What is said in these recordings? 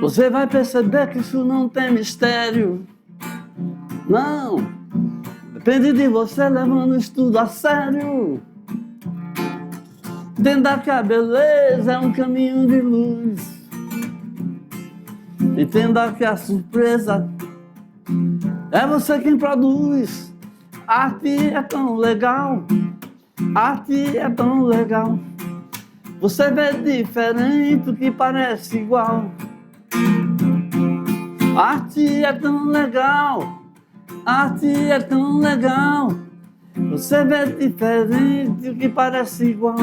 Você vai perceber que isso não tem mistério. Não, depende de você levando isso tudo a sério. Entenda que a beleza é um caminho de luz. Entenda que a surpresa é você quem produz. Arte é tão legal, arte é tão legal. Você vê diferente o que parece igual. Arte é tão legal, arte é tão legal. Você vê diferente o que parece igual.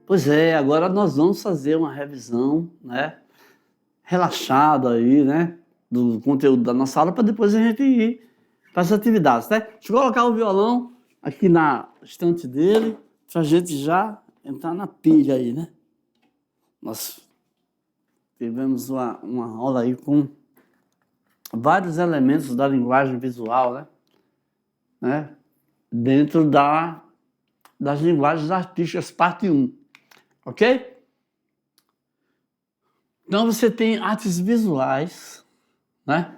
Pois é, agora nós vamos fazer uma revisão, né, relaxada aí, né, do conteúdo da nossa aula, para depois a gente ir para as atividades, né? Deixa eu colocar o violão aqui na estante dele, para a gente já entrar na pilha aí, né? Nós tivemos uma aula aí com vários elementos da linguagem visual, né? Dentro das linguagens artísticas, parte 1, ok? Então você tem artes visuais, né?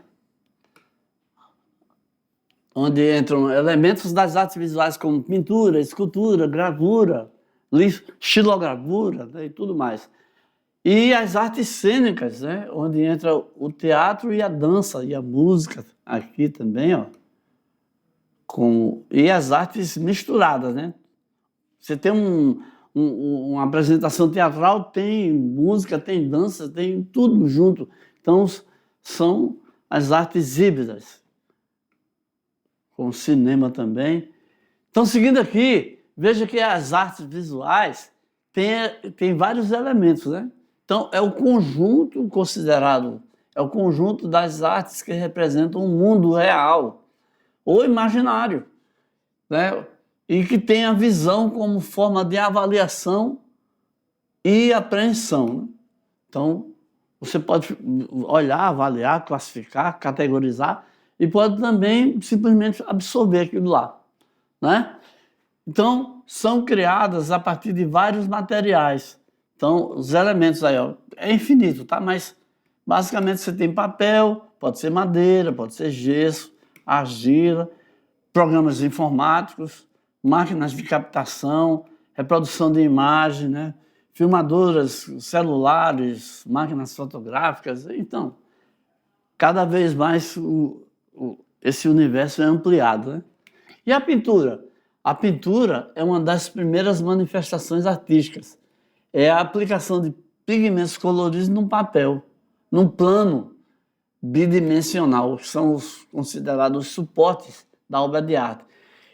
Onde entram elementos das artes visuais como pintura, escultura, gravura, xilogravura, né? E tudo mais. E as artes cênicas, né? Onde entra o teatro e a dança e a música aqui também, ó. E as artes misturadas, né? Você tem uma apresentação teatral, tem música, tem dança, tem tudo junto. Então, são as artes híbridas, com cinema também. Então, seguindo aqui, veja que as artes visuais têm vários elementos, né? Então, é o conjunto considerado, é o conjunto das artes que representam o mundo real ou imaginário, né? E que tem a visão como forma de avaliação e apreensão, né? Então, você pode olhar, avaliar, classificar, categorizar e pode também simplesmente absorver aquilo lá, né? Então, são criadas a partir de vários materiais. Então, os elementos aí, ó, é infinito, tá? Mas, basicamente, você tem papel, pode ser madeira, pode ser gesso, argila, programas informáticos, máquinas de captação, reprodução de imagem, né? Filmadoras, celulares, máquinas fotográficas. Então, cada vez mais esse universo é ampliado, né? E a pintura? A pintura é uma das primeiras manifestações artísticas. É a aplicação de pigmentos coloridos num papel, num plano bidimensional, que são os considerados suportes da obra de arte.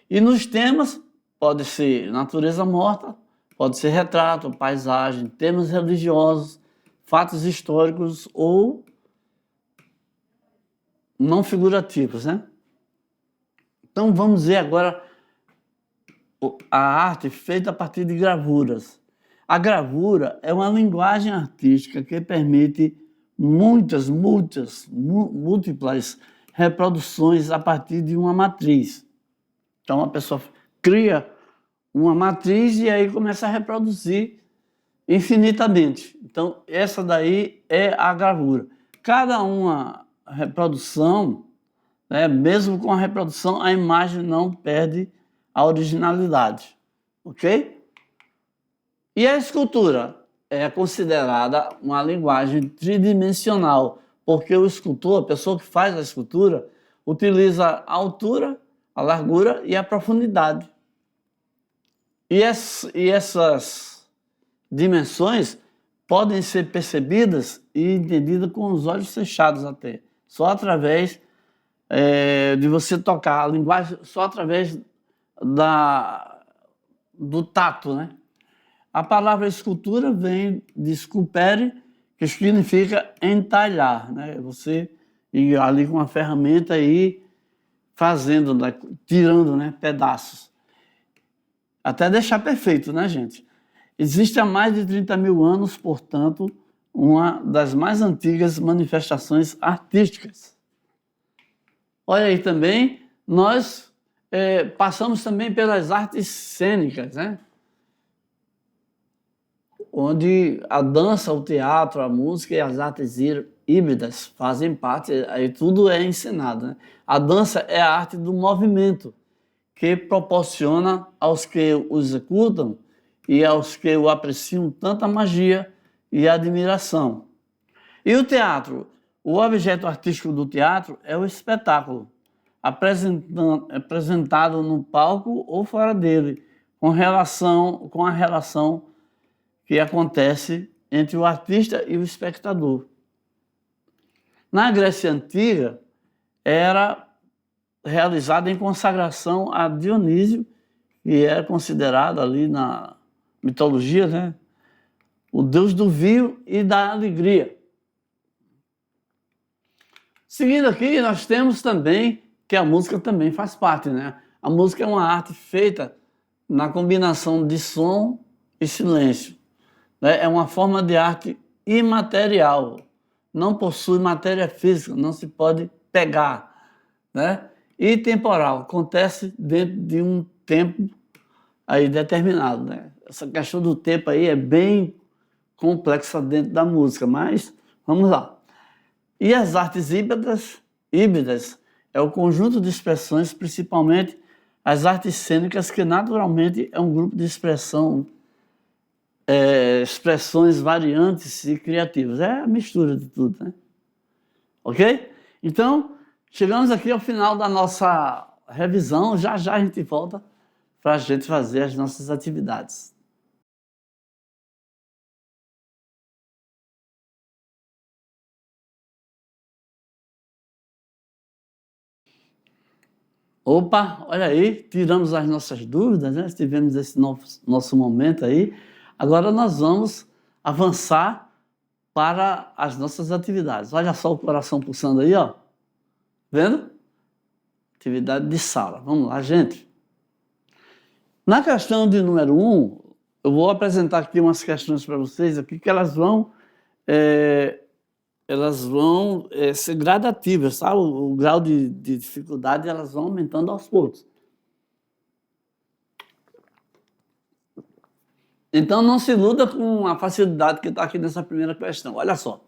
E nos temas, pode ser natureza morta, pode ser retrato, paisagem, temas religiosos, fatos históricos ou não figurativos, né? Então vamos ver agora a arte feita a partir de gravuras. A gravura é uma linguagem artística que permite múltiplas reproduções a partir de uma matriz. Então a pessoa cria uma matriz e aí começa a reproduzir infinitamente. Então essa daí é a gravura. Cada uma reprodução, né, mesmo com a reprodução, a imagem não perde a originalidade, ok? E a escultura é considerada uma linguagem tridimensional, porque o escultor, a pessoa que faz a escultura, utiliza a altura, a largura e a profundidade. E essas dimensões podem ser percebidas e entendidas com os olhos fechados até, só através de você tocar a linguagem, só através do tato, né? A palavra escultura vem de sculpere, que significa entalhar, né? Você ir ali com uma ferramenta e fazendo, né? Tirando, né? Pedaços. Até deixar perfeito, né, gente? Existe há mais de 30 mil anos, portanto, uma das mais antigas manifestações artísticas. Olha aí também, nós passamos também pelas artes cênicas, né? onde a dança, o teatro, a música e as artes híbridas fazem parte, aí tudo é ensinado, né? A dança é a arte do movimento, que proporciona aos que o executam e aos que o apreciam tanta magia e admiração. E o teatro? O objeto artístico do teatro é o espetáculo, apresentado no palco ou fora dele, com a relação que acontece entre o artista e o espectador. Na Grécia Antiga, era realizada em consagração a Dionísio, que era considerado ali na mitologia, né, o deus do vinho e da alegria. Seguindo aqui, nós temos também que a música também faz parte, né? A música é uma arte feita na combinação de som e silêncio, né? É uma forma de arte imaterial, não possui matéria física, não se pode pegar, né? E temporal, acontece dentro de um tempo aí determinado, né? Essa questão do tempo aí é bem complexa dentro da música, mas vamos lá. E as artes híbridas é o conjunto de expressões, principalmente as artes cênicas, que naturalmente é um grupo de expressões variantes e criativas. É a mistura de tudo, né? Ok? Então, chegamos aqui ao final da nossa revisão. Já já a gente volta para a gente fazer as nossas atividades. Opa, olha aí, tiramos as nossas dúvidas, né? Tivemos esse nosso momento aí. Agora nós vamos avançar para as nossas atividades. Olha só o coração pulsando aí, ó. Vendo? Atividade de sala. Vamos lá, gente. Na questão de número 1, eu vou apresentar aqui umas questões para vocês aqui que elas vão ser gradativas, tá? O grau de dificuldade elas vão aumentando aos poucos. Então não se iluda com a facilidade que está aqui nessa primeira questão. Olha só.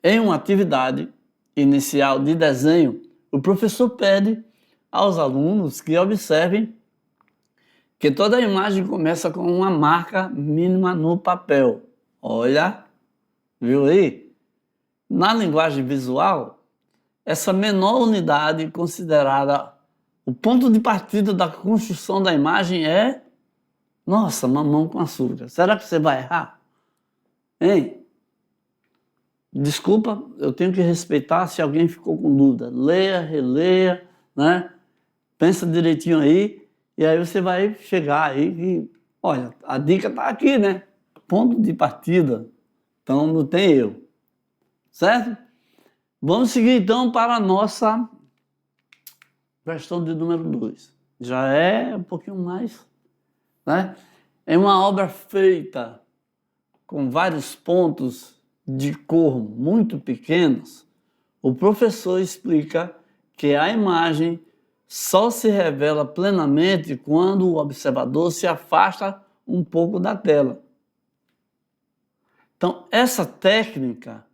Em uma atividade inicial de desenho, o professor pede aos alunos que observem que toda a imagem começa com uma marca mínima no papel. Olha, viu aí? Na linguagem visual, essa menor unidade considerada o ponto de partida da construção da imagem é, nossa, mamão com açúcar. Será que você vai errar? Hein? Desculpa, eu tenho que respeitar se alguém ficou com dúvida. Leia, releia, né? Pensa direitinho aí, e aí você vai chegar aí e, olha, a dica está aqui, né? Ponto de partida. Então não tem erro. Certo? Vamos seguir então para a nossa questão de número 2. Já é um pouquinho mais, né? É uma obra feita com vários pontos de cor muito pequenos. O professor explica que a imagem só se revela plenamente quando o observador se afasta um pouco da tela. Então, essa técnica,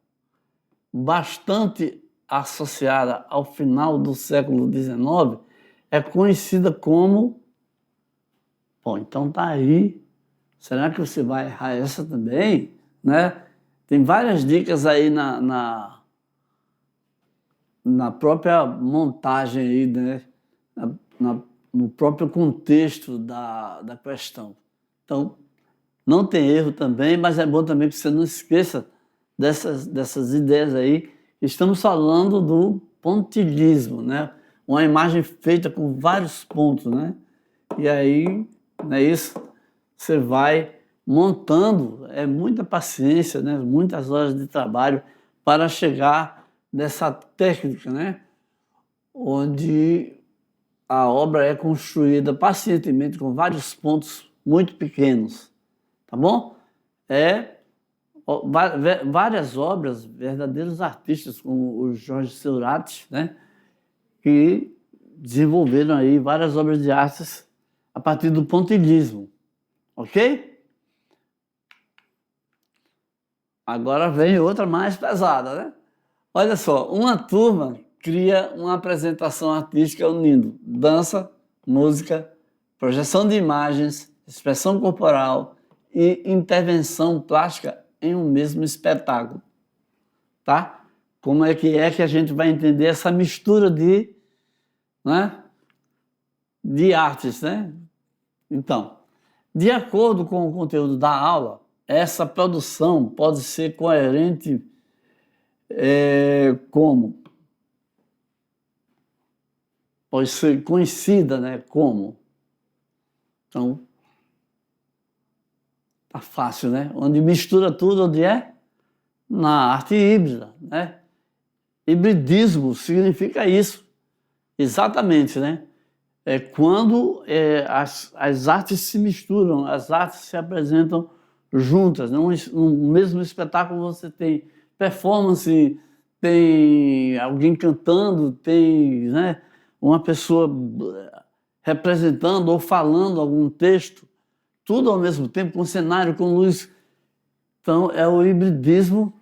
bastante associada ao final do século XIX, é conhecida como... Bom, então tá aí. Será que você vai errar essa também? Né? Tem várias dicas aí na própria montagem aí, né? No próprio contexto da questão. Então, não tem erro também, mas é bom também que você não esqueça dessas ideias aí. Estamos falando do pontilhismo, né? Uma imagem feita com vários pontos, né? E aí, não é isso? Você vai montando, é muita paciência, né? Muitas horas de trabalho para chegar nessa técnica, né? Onde a obra é construída pacientemente com vários pontos muito pequenos, tá bom? Várias obras, verdadeiros artistas, como o Jorge Seurat, né? Que desenvolveram aí várias obras de artes a partir do pontilhismo, ok? Agora vem outra mais pesada, né? Olha só, uma turma cria uma apresentação artística unindo dança, música, projeção de imagens, expressão corporal e intervenção plástica em um mesmo espetáculo, tá? Como é que a gente vai entender essa mistura né, de artes, né? Então, de acordo com o conteúdo da aula, essa produção pode ser coerente como? Pode ser conhecida, né? Como? Então, tá fácil, né? Onde mistura tudo, onde é? Na arte híbrida, né? Hibridismo significa isso, exatamente, né? É quando as artes se misturam, as artes se apresentam juntas. No mesmo espetáculo você tem performance, tem alguém cantando, tem, né, uma pessoa representando ou falando algum texto, tudo ao mesmo tempo, com cenário, com luz. Então é o hibridismo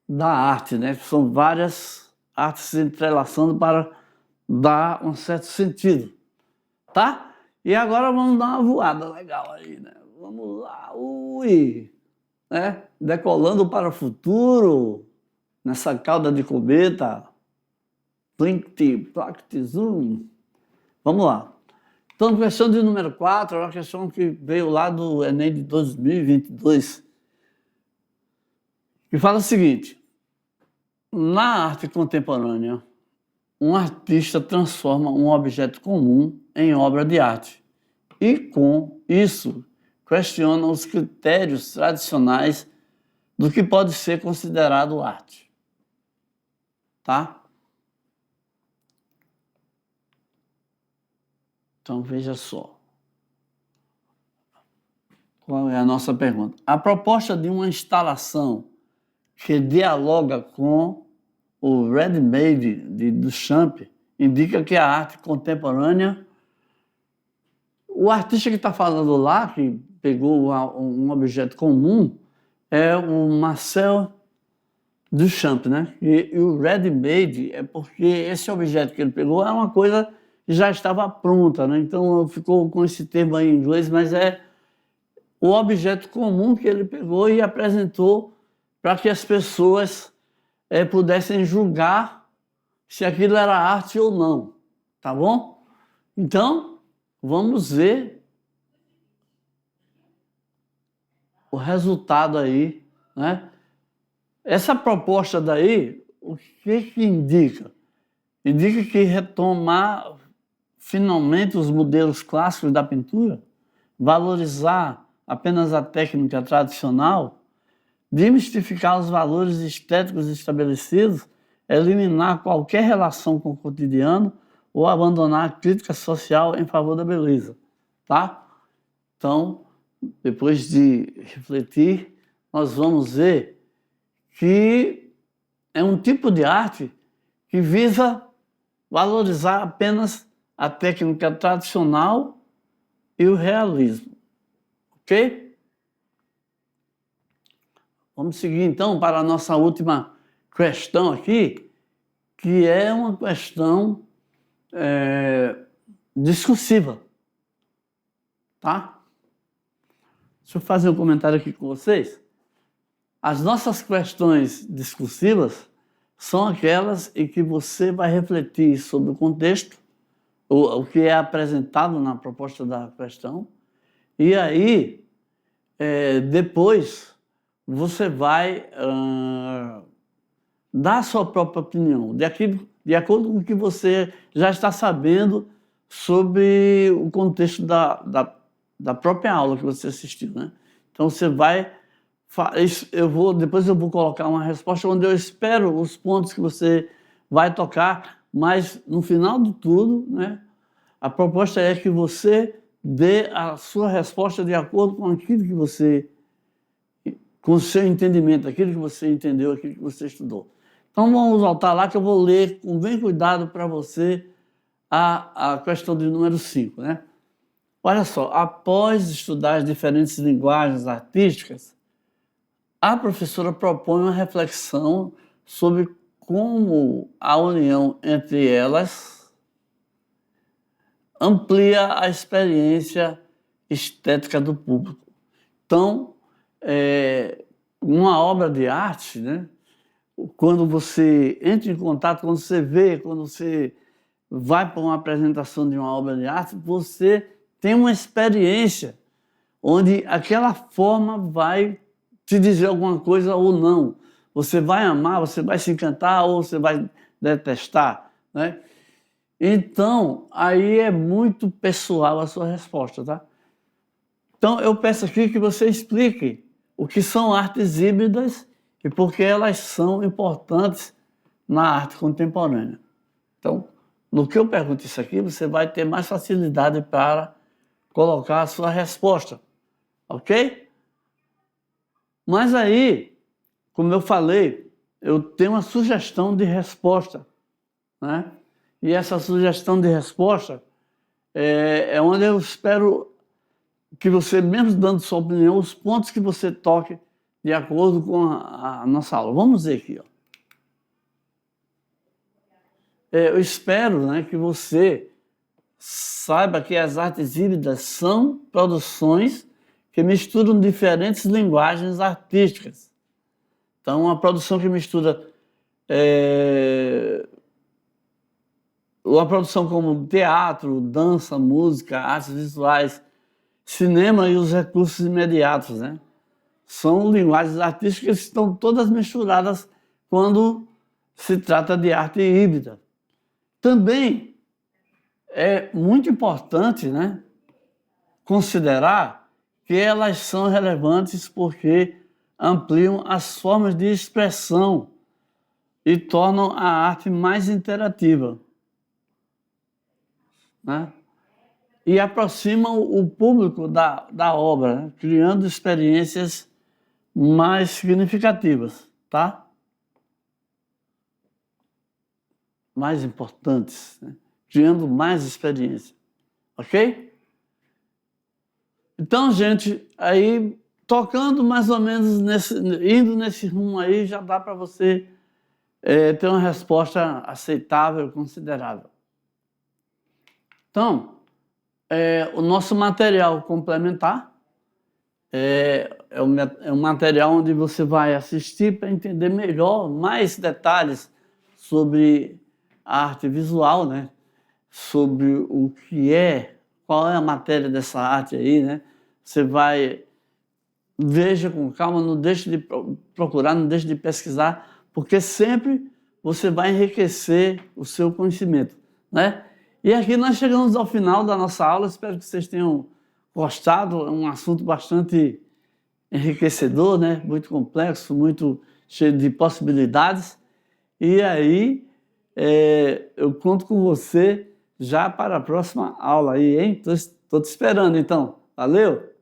da arte, né? São várias artes se entrelaçando para dar um certo sentido, tá? E agora vamos dar uma voada legal aí, né? Vamos lá, ui! Né? Decolando para o futuro, nessa cauda de cometa, plinct, plact, zoom. Vamos lá. Então, questão de número 4 é uma questão que veio lá do Enem de 2022, que fala o seguinte: na arte contemporânea, um artista transforma um objeto comum em obra de arte e, com isso, questiona os critérios tradicionais do que pode ser considerado arte. Tá? Então, veja só. Qual é a nossa pergunta? A proposta de uma instalação que dialoga com o ready-made de Duchamp indica que a arte contemporânea, o artista que está falando lá, que pegou um objeto comum, é o Marcel Duchamp, né? E o ready-made é porque esse objeto que ele pegou é uma coisa que já estava pronta, né? Então ficou com esse termo aí em inglês, mas é o objeto comum que ele pegou e apresentou para que as pessoas pudessem julgar se aquilo era arte ou não, tá bom? Então, vamos ver o resultado aí, né? Essa proposta daí, o que indica? Indica que retomar finalmente os modelos clássicos da pintura, valorizar apenas a técnica tradicional, demistificar os valores estéticos estabelecidos, eliminar qualquer relação com o cotidiano ou abandonar a crítica social em favor da beleza, tá? Então, depois de refletir, nós vamos ver que é um tipo de arte que visa valorizar apenas a técnica tradicional e o realismo, ok? Vamos seguir então para a nossa última questão aqui, que é uma questão discursiva, tá? Deixa eu fazer um comentário aqui com vocês. As nossas questões discursivas são aquelas em que você vai refletir sobre o contexto, o que é apresentado na proposta da questão, e aí, depois, você vai dar a sua própria opinião, de acordo com o que você já está sabendo sobre o contexto da própria aula que você assistiu, né? Então, você vai... depois eu vou colocar uma resposta onde eu espero os pontos que você vai tocar, mas no final de tudo, né, a proposta é que você dê a sua resposta de acordo com aquilo que você, com o seu entendimento, aquilo que você entendeu, aquilo que você estudou. Então vamos voltar lá que eu vou ler com bem cuidado para você a questão de número 5, né? Olha só, após estudar as diferentes linguagens artísticas, a professora propõe uma reflexão sobre como a união entre elas amplia a experiência estética do público. Então, uma obra de arte, né, quando você entra em contato, quando você vê, quando você vai para uma apresentação de uma obra de arte, você tem uma experiência onde aquela forma vai te dizer alguma coisa ou não. Você vai amar, você vai se encantar ou você vai detestar, né? Então, aí é muito pessoal a sua resposta, tá? Então, eu peço aqui que você explique o que são artes híbridas e por que elas são importantes na arte contemporânea. Então, no que eu pergunto isso aqui, você vai ter mais facilidade para colocar a sua resposta, ok? Mas aí, como eu falei, eu tenho uma sugestão de resposta, né? E essa sugestão de resposta é onde eu espero que você, mesmo dando sua opinião, os pontos que você toque de acordo com a nossa aula. Vamos ver aqui, ó. Eu espero, né, que você saiba que as artes híbridas são produções que misturam diferentes linguagens artísticas. Então, uma produção que mistura uma produção como teatro, dança, música, artes visuais, cinema e os recursos imediatos, né? São linguagens artísticas que estão todas misturadas quando se trata de arte híbrida. Também é muito importante, né, considerar que elas são relevantes porque ampliam as formas de expressão e tornam a arte mais interativa, né? E aproximam o público da obra, né? Criando experiências mais significativas, tá? Mais importantes, né? Criando mais experiência, ok? Então, gente, aí tocando mais ou menos indo nesse rumo aí, já dá para você ter uma resposta aceitável, considerável. Então, o nosso material complementar é um material onde você vai assistir para entender melhor, mais detalhes sobre a arte visual, né? Sobre o que qual é a matéria dessa arte aí, né? Você vai, veja com calma, não deixe de procurar, não deixe de pesquisar, porque sempre você vai enriquecer o seu conhecimento, né? E aqui nós chegamos ao final da nossa aula, espero que vocês tenham gostado, é um assunto bastante enriquecedor, né? Muito complexo, muito cheio de possibilidades. E aí, eu conto com você já para a próxima aula aí, hein? Estou te esperando, então. Valeu!